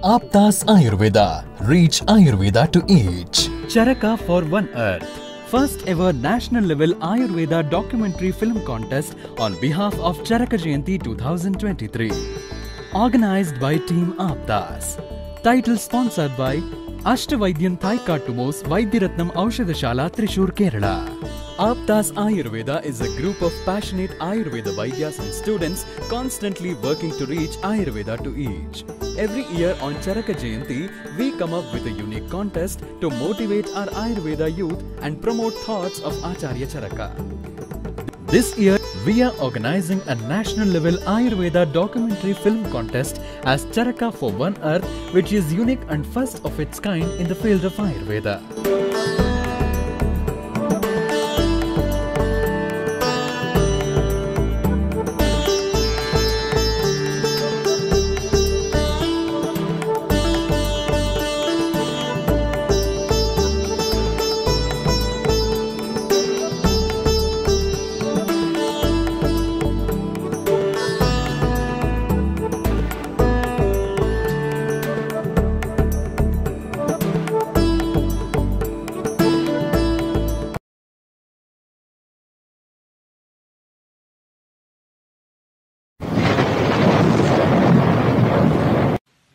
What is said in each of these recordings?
Aptas Ayurveda. Reach Ayurveda to each. Charaka for One Earth. First ever national level Ayurveda documentary film contest on behalf of Charaka Jayanti 2023. Organized by Team Aptas. Title sponsored by Ashtavaidyan Thai Kartumos Vaidyaratnam Aushadashala Trishur Kerala. Aptas Ayurveda is a group of passionate Ayurveda Vaidyas and students constantly working to reach Ayurveda to each. Every year on Charaka Jayanti, we come up with a unique contest to motivate our Ayurveda youth and promote thoughts of Acharya Charaka. This year, we are organizing a national level Ayurveda documentary film contest as Charaka for One Earth, which is unique and first of its kind in the field of Ayurveda.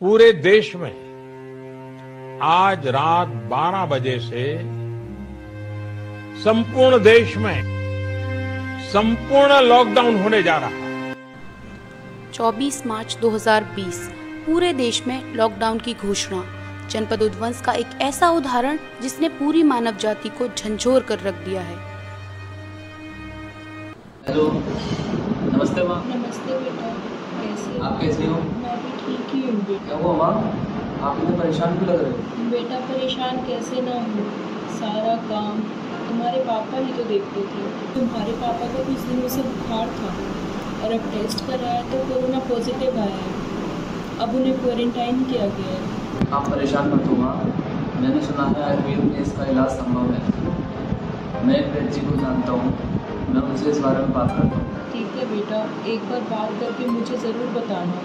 पूरे देश में आज रात 12 बजे से संपूर्ण देश में संपूर्ण लॉकडाउन होने जा रहा है। 24 मार्च 2020 पूरे देश में लॉकडाउन की घोषणा। जनपद उद्वंस का एक ऐसा उदाहरण जिसने पूरी मानव जाति को झंझोर कर रख दिया है। हेलो, नमस्ते माँ। नमस्ते बेटा, कैसे आप कैसे हो? मैं भी ठीक ही हूँ बेटा। क्या हुआ माँ, आप इतने परेशान क्यों लग रहे हो? बेटा परेशान कैसे ना हो, सारा काम तुम्हारे पापा ही तो देखते थे। तुम्हारे पापा को कुछ दिनों से बुखार था और अब टेस्ट कराया तो कोरोना पॉजिटिव आया है। अब उन्हें क्वारंटाइन किया गया है। आप परेशान मत हो माँ, मैंने सुना है आयुर्वेद में इसका इलाज संभव है। मैं एक वैद्य जी को जानता हूँ, मैं उनसे इस बारे में बात करता हूँ। ठीक है बेटा, एक बार बात करके मुझे ज़रूर बताना।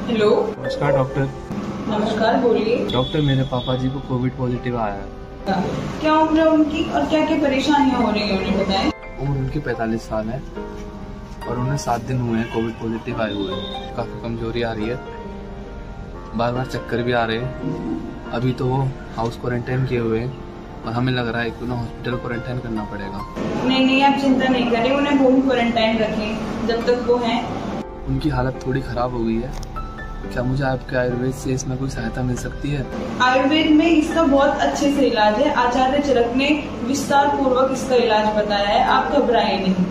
हेलो। नमस्कार डॉक्टर। नमस्कार, बोलिए। डॉक्टर, मेरे पापा जी को कोविड पॉजिटिव आया है। क्या उम्र है उनकी और क्या क्या परेशानियां हो रही है उन्हें बताएं। उम्र उनकी 45 साल है और उन्हें 7 दिन हुए हैं कोविड पॉजिटिव आए हुए। काफ़ी कमजोरी आ रही है, बार बार चक्कर भी आ रहे हैं। अभी तो वो हाउस क्वारंटाइन किए हुए हैं और हमें लग रहा है कि उन्हें हॉस्पिटल क्वारंटाइन करना पड़ेगा। नहीं, आप चिंता नहीं करें, उन्हें होम क्वारंटाइन रखें जब तक वो हैं। उनकी हालत थोड़ी ख़राब हो गई है। क्या मुझे आपके आयुर्वेद से इसमें कोई सहायता मिल सकती है? आयुर्वेद में इसका बहुत अच्छे से इलाज है। आचार्य चरक ने विस्तार पूर्वक इसका इलाज बताया है, आप घबराएं नहीं।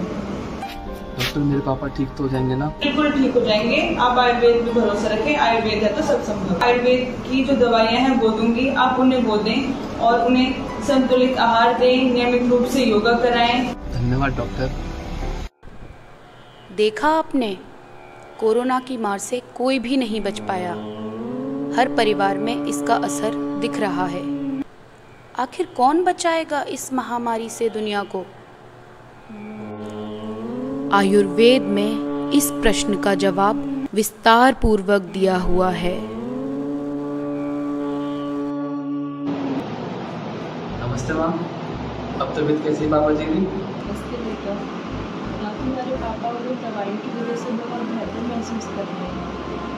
डॉक्टर, मेरे पापा ठीक तो हो जाएंगे ना? बिल्कुल ठीक हो जाएंगे, आप आयुर्वेद पे भरोसा रखें। आयुर्वेद है तो सब संभव। आयुर्वेद की जो दवाइयाँ हैं वो दूंगी, आप उन्हें वो दें और उन्हें संतुलित आहार दें, नियमित रूप से योगा कराएं। धन्यवाद डॉक्टर। देखा आपने, कोरोना की मार से कोई भी नहीं बच पाया। हर परिवार में इसका असर दिख रहा है। आखिर कौन बचाएगा इस महामारी से दुनिया को? आयुर्वेद में इस प्रश्न का जवाब विस्तार पूर्वक दिया हुआ है। नमस्ते माँ, अब तबीयत कैसी है पापा जी की? नमस्ते बेटा, तुम्हारे पापा और दवाइयों की वजह से बहुत बेहतर महसूस कर रहे हैं।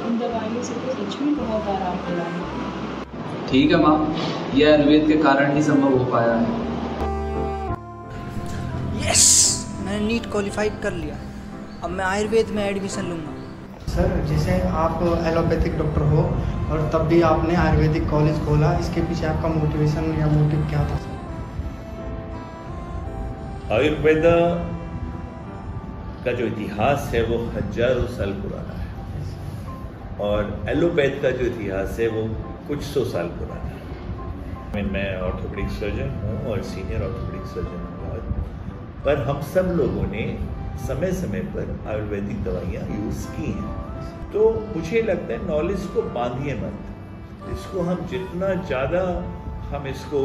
उन दवाइयों से तो सच में बहुत आराम मिला है। ठीक है माँ, यह आयुर्वेद के कारण ही संभव हो पाया है। यस, मैंने नीट क्वालिफाइड कर लिया। अब मैं आयुर्वेद में एडमिशन लूँगा। सर, जैसे आप एलोपैथिक डॉक्टर हो और तब भी आपने आयुर्वेदिक कॉलेज खोला, इसके पीछे आपका मोटिवेशन या मोटिव क्या था सर? आयुर्वेद का जो इतिहास है वो हजारों साल पुराना है और एलोपैथ का जो इतिहास है वो कुछ 100 साल पुराना है। मैं ऑर्थोपेडिक सर्जन हूँ और सीनियर ऑर्थोपेडिक सर्जन हूँ, पर हम सब लोगों ने समय समय पर आयुर्वेदिक दवाइयाँ यूज़ की हैं। तो मुझे लगता है नॉलेज को बांधिए मत, इसको हम जितना ज़्यादा हम इसको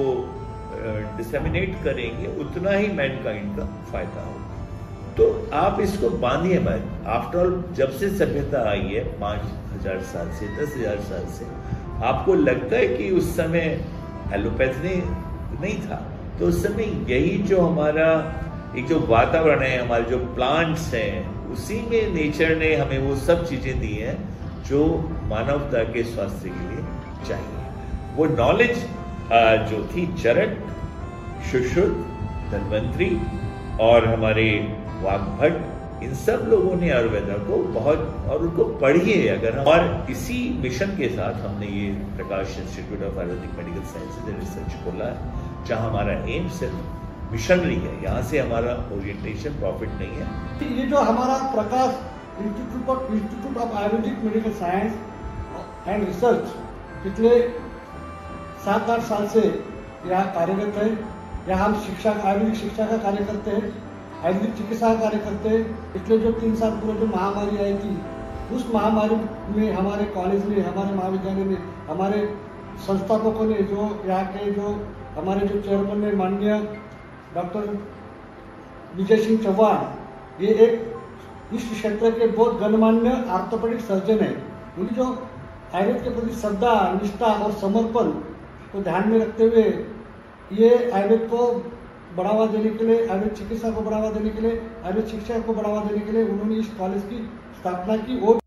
डिसेमिनेट करेंगे उतना ही मैनकाइंड का फायदा होगा। तो आप इसको बांधिए मत। आफ्टर ऑल जब से सभ्यता आई है 5000 साल से 10,000 साल से, आपको लगता है कि उस समय एलोपैथी नहीं था, तो उस समय यही जो हमारा एक जो वातावरण है, हमारे जो प्लांट्स हैं, उसी में नेचर ने हमें वो सब चीजें दी हैं जो मानवता के स्वास्थ्य के लिए चाहिए। वो नॉलेज जो थी चरक, सुश्रुत, धन्वंतरी और हमारे वाग्भट, इन सब लोगों ने आयुर्वेदा को बहुत, और उनको पढ़िए अगर हम, और इसी मिशन के साथ हमने ये Prakash institute of Ayurvedic medical sciences and research खोला है, जहां हमारा एम सिर्फ मिशनरी है। यहाँ से हमारा ओरिएंटेशन प्रॉफिट नहीं है। ये जो हमारा Prakash institute of Ayurvedic medical science and research पिछले 7-8 साल से यहाँ कार्यरत है। यहाँ हम आयुर्वेदिक शिक्षा का कार्य करते हैं, आयुर्वेदिक चिकित्सा का कार्य करते हैं। पिछले जो 3 साल पूर्व जो महामारी आई थी, उस महामारी में हमारे कॉलेज में, हमारे महाविद्यालय में, हमारे संस्थापकों ने, जो यहाँ के जो हमारे जो चेयरमैन है माननीय डॉक्टर विजय सिंह चौहान, ये एक इस क्षेत्र के बहुत गणमान्य ऑर्थोपेडिक सर्जन है। उनकी जो आयुर्वेद के प्रति श्रद्धा, निष्ठा और समर्पण को ध्यान में रखते हुए ये आयुर्वेद को बढ़ावा देने के लिए, आयुर्वेद चिकित्सा को बढ़ावा देने के लिए, आयुर्वेद शिक्षा को बढ़ावा देने के लिए उन्होंने इस कॉलेज की स्थापना की। और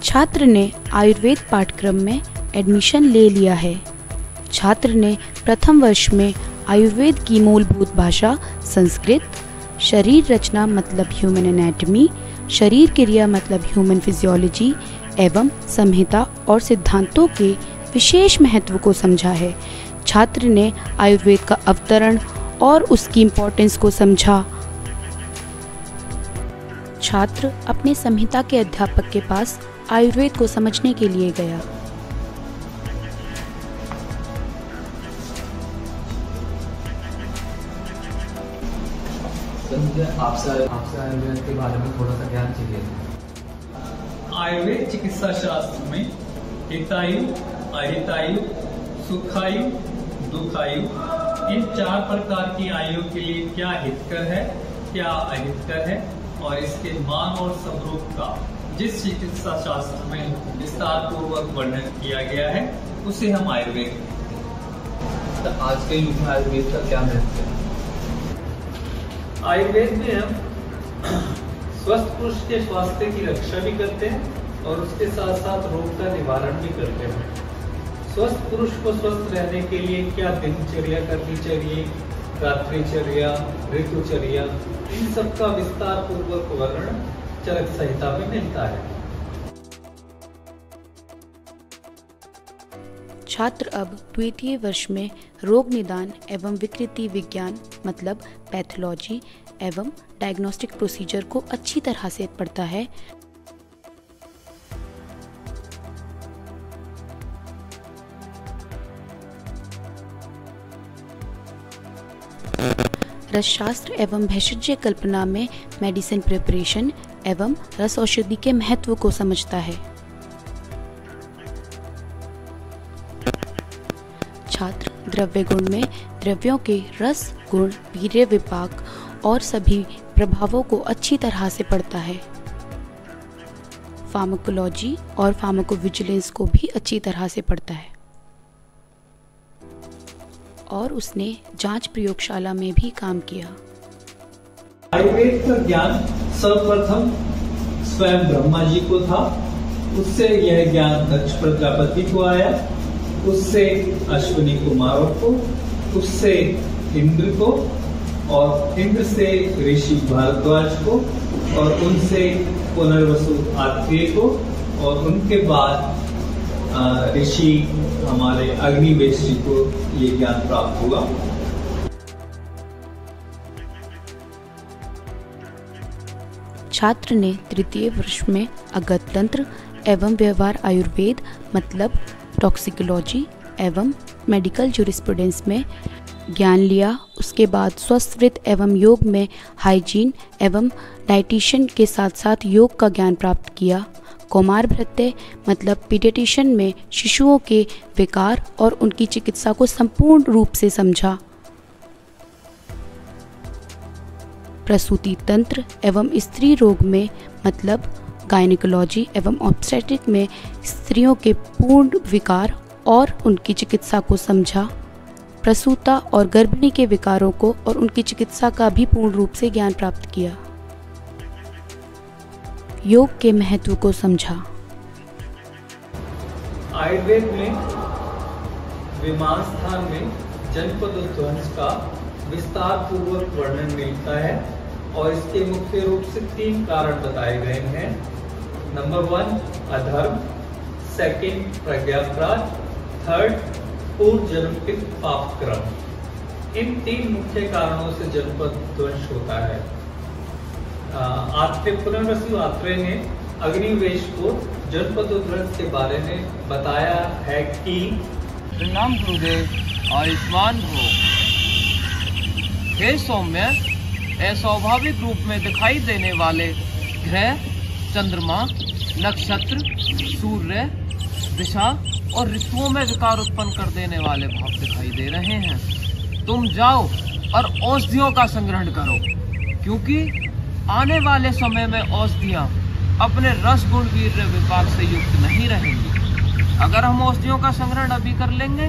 छात्र ने आयुर्वेद पाठ्यक्रम में एडमिशन ले लिया है। छात्र ने प्रथम वर्ष में आयुर्वेद की मूलभूत भाषा संस्कृत, शरीर रचना मतलब ह्यूमन एनाटॉमी, शरीर क्रिया मतलब ह्यूमन फिजियोलॉजी एवं संहिता और सिद्धांतों के विशेष महत्व को समझा है। छात्र ने आयुर्वेद का अवतरण और उसकी इम्पोर्टेंस को समझा। छात्र अपने संहिता के अध्यापक के पास आयुर्वेद को समझने के लिए गया। आपसे आयुर्वेद के बारे में थोड़ा सा ज्ञान चाहिए। आयुर्वेद चिकित्सा शास्त्र में हितायु, अहितायु, सुखायु, दुखायु, इन 4 प्रकार की आयु के लिए क्या हितकर है, क्या अहितकर है, और इसके मान और स्वरूप का जिस चिकित्सा शास्त्र में विस्तार पूर्वक वर्णन किया गया है, उसे हम आयुर्वेद। तो आज के युग में आयुर्वेद का क्या महत्व है? आयुर्वेद में हम स्वस्थ पुरुष के स्वास्थ्य की रक्षा भी करते हैं और उसके साथ साथ रोग का निवारण भी करते हैं। स्वस्थ पुरुष को स्वस्थ रहने के लिए क्या दिनचर्या करनी चाहिए, रात्रिचर्या, ऋतुचर्या, इन सब का विस्तार पूर्वक वर्णन चरक संहिता में मिलता है। छात्र अब द्वितीय वर्ष में रोग निदान एवं विकृति विज्ञान मतलब पैथोलॉजी एवं डायग्नोस्टिक प्रोसीजर को अच्छी तरह से पढ़ता है। रसशास्त्र एवं भेषज कल्पना में मेडिसिन प्रिपरेशन एवं रस औषधि के महत्व को समझता है। छात्र द्रव्य गुण में द्रव्यों के रस, गुण, वीर्य विपाक और सभी प्रभावों को अच्छी तरह से पढ़ता है। फार्माकोलॉजी और फार्माकोविजिलेंस को भी अच्छी तरह से पढ़ता है और उसने जांच प्रयोगशाला में भी काम किया। आयुर्वेद का ज्ञान सर्वप्रथम स्वयं ब्रह्मा जी को था, उससे यह ज्ञान दक्ष प्रजापति को आया, उससे अश्विनी कुमारों को, उससे इंद्र को, और इंद्र से ऋषि भारद्वाज को, और उनसे पुनर्वसु आत्रेय को, और उनके बाद ऋषि हमारे अग्निवेश जी को ये ज्ञान प्राप्त हुआ। छात्र ने तृतीय वर्ष में अगत तंत्र एवं व्यवहार आयुर्वेद मतलब टॉक्सिकोलॉजी एवं मेडिकल जूरिस्प्रूडेंस में ज्ञान लिया। उसके बाद स्वस्थवृत्त एवं योग में हाइजीन एवं डाइटिशियन के साथ साथ योग का ज्ञान प्राप्त किया। कौमार भृत्य मतलब पीडियाट्रिशियन में शिशुओं के विकार और उनकी चिकित्सा को संपूर्ण रूप से समझा। प्रसूति तंत्र एवं स्त्री रोग में मतलब गायनिकोलॉजी एवं ऑब्स्टेट्रिक में स्त्रियों के पूर्ण विकार और उनकी चिकित्सा को समझा। प्रसूता और गर्भिणी के विकारों को और उनकी चिकित्सा का भी पूर्ण रूप से ज्ञान प्राप्त किया। योग के महत्व को समझा। आयुर्वेद में विमान स्थान में जनपद ध्वंस का विस्तार पूर्वक वर्णन मिलता है और इसके मुख्य रूप से 3 कारण बताए गए हैं। नंबर 1 अधर्म, सेकंड प्रज्ञापराध, थर्ड पूर्व जन्म के पाप क्रम। इन 3 मुख्य कारणों से जनपद ध्वंस होता है। पुनर्वसु आत्रेय ने अग्निवेश को जनपद ध्वंस के बारे में बताया है कि प्रणाम गुरुदेव, आयुष्मान हो। हे सौम्य, अस्वाभाविक रूप में दिखाई देने वाले ग्रह, चंद्रमा, नक्षत्र, सूर्य, दिशा और ऋतुओं में विकार उत्पन्न कर देने वाले भाव दिखाई दे रहे हैं। तुम जाओ और औषधियों का संग्रहण करो, क्योंकि आने वाले समय में औषधियाँ अपने रस गुण वीर्य विपाक से युक्त नहीं रहेंगी। अगर हम औषधियों का संग्रहण अभी कर लेंगे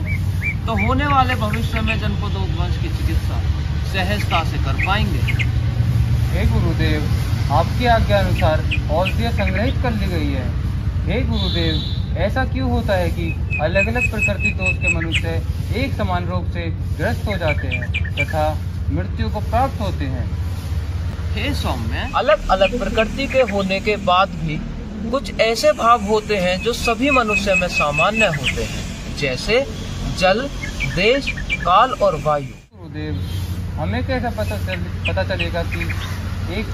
तो होने वाले भविष्य में जनपदोध्वंस की चिकित्सा सहजता से कर पाएंगे। हे गुरुदेव, आपकी आज्ञा अनुसार औषधियाँ संग्रहित कर ली गई है। हे गुरुदेव, ऐसा क्यों होता है कि अलग अलग प्रकृति दोष के मनुष्य एक समान रोग से ग्रस्त हो जाते हैं तथा मृत्यु को प्राप्त होते हैं? हे सौम्य, अलग अलग प्रकृति के होने के बाद भी कुछ ऐसे भाव होते हैं जो सभी मनुष्य में सामान्य होते हैं, जैसे जल, देश, काल और वायु। गुरुदेव, हमें कैसा पता चलेगा कि एक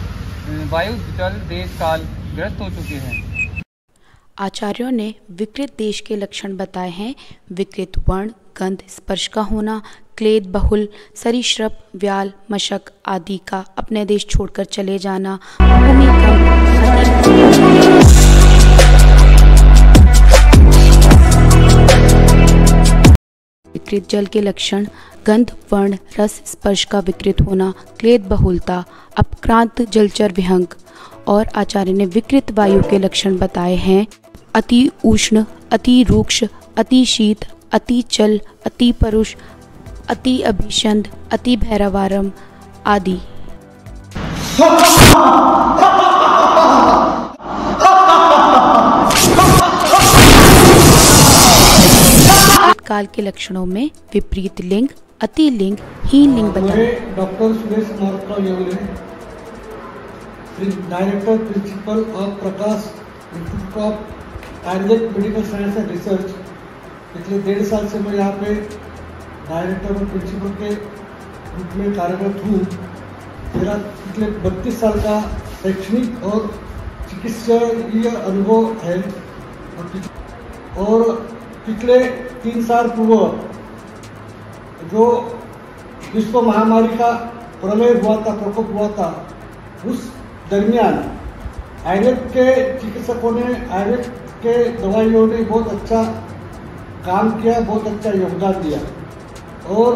वायु, जल, देश, काल ग्रस्त हो चुके हैं? आचार्यों ने विकृत देश के लक्षण बताए हैं। विकृत वर्ण, गंध, स्पर्श का होना, क्लेद बहुल, सरीसृप, व्याल, मशक आदि का अपने देश छोड़कर चले जाना, विकृत जल के लक्षण गंध, वर्ण, रस, स्पर्श का विकृत होना, क्लेद बहुलता, अपक्रांत जलचर विहंग। और आचार्य ने विकृत वायु के लक्षण बताए हैं अति उष्ण, अति रूक्ष, अति शीत, अति चल, अति परुष, अति अभिषंद, अति भैरवारम आदि। काल के लक्षणों में विपरीत लिंग, अति लिंग, हीन लिंग बताए। Doctor Suresh Yevale, director principal of Prakash institute of Ayurveda medical science and research. पिछले 1.5 साल से मैं यहाँ पे डायरेक्टर और प्रिंसिपल के रूप में कार्यरत हूँ। मेरा पिछले 32 साल का शैक्षणिक और चिकित्सीय अनुभव है और पिछले 3 साल पूर्व जो विश्व महामारी का प्रलय हुआ था, प्रकोप हुआ था, उस दरमियान आयुर्वेद के चिकित्सकों ने, आयुर्वेद के दवाइयों ने बहुत अच्छा काम किया, बहुत अच्छा योगदान दिया। और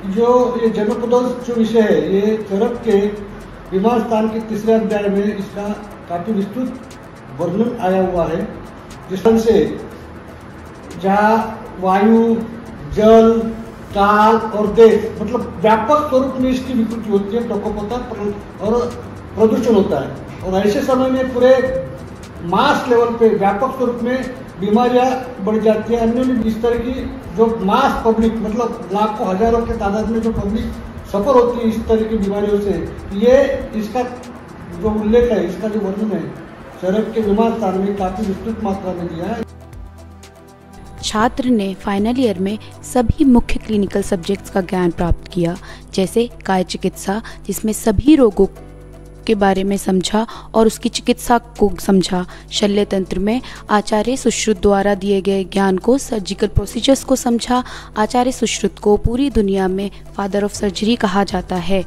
जो ये जनपदोध्वंस जो विषय है, ये चरक के विमान स्थान के 3रे अध्याय में इसका काफी विस्तृत वर्णन आया हुआ है, जिसमें से जहाँ वायु, जल, काल और देश मतलब व्यापक स्वरूप में इसकी विकृति होती है, प्रकोप होता है और प्रदूषण होता है। और ऐसे समय में पूरे मास लेवल पे व्यापक स्वरूप में बीमारियां बढ़ जाती है। अन्य इस तरह की जो मास पब्लिक मतलब लाखों हजारों के तादाद में जो पब्लिक सफर होती है इस तरह की बीमारियों से, ये इसका जो उल्लेख है, इसका जो वर्णन है चरक के विमान स्थान में काफी विस्तृत मात्रा में दिया है। छात्र ने फाइनल ईयर में सभी मुख्य क्लिनिकल सब्जेक्ट्स का ज्ञान प्राप्त किया, जैसे काय चिकित्सा जिसमें सभी रोगों के बारे में समझा और उसकी चिकित्सा को समझा। शल्य तंत्र में आचार्य सुश्रुत द्वारा दिए गए ज्ञान को, सर्जिकल प्रोसीजर्स को समझा। आचार्य सुश्रुत को पूरी दुनिया में फादर ऑफ सर्जरी कहा जाता है।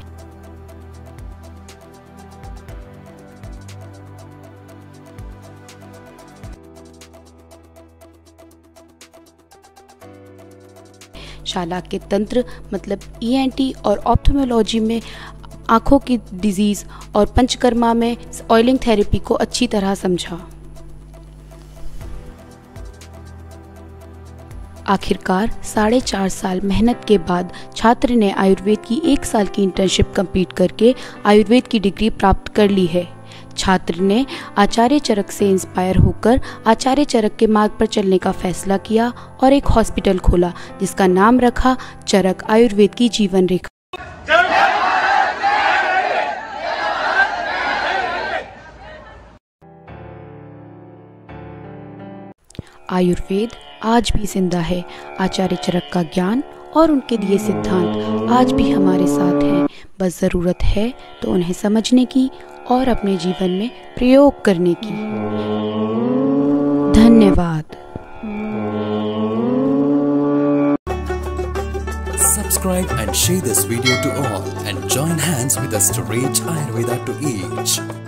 शाला के तंत्र मतलब ENT और ऑप्थेल्मोलॉजी में आँखों की डिजीज़ और पंचकर्मा में ऑयलिंग थेरेपी को अच्छी तरह समझा। आखिरकार 4.5 साल मेहनत के बाद छात्र ने आयुर्वेद की 1 साल की इंटर्नशिप कंप्लीट करके आयुर्वेद की डिग्री प्राप्त कर ली है। छात्र ने आचार्य चरक से इंस्पायर होकर आचार्य चरक के मार्ग पर चलने का फैसला किया और एक हॉस्पिटल खोला जिसका नाम रखा चरक आयुर्वेद की जीवन रेखा। आयुर्वेद आज भी जिंदा है। आचार्य चरक का ज्ञान और उनके दिए सिद्धांत आज भी हमारे साथ हैं। बस ज़रूरत है तो उन्हें समझने की और अपने जीवन में प्रयोग करने की। धन्यवाद। Subscribe and share this video to all and join hands with us to reach Ayurveda to each.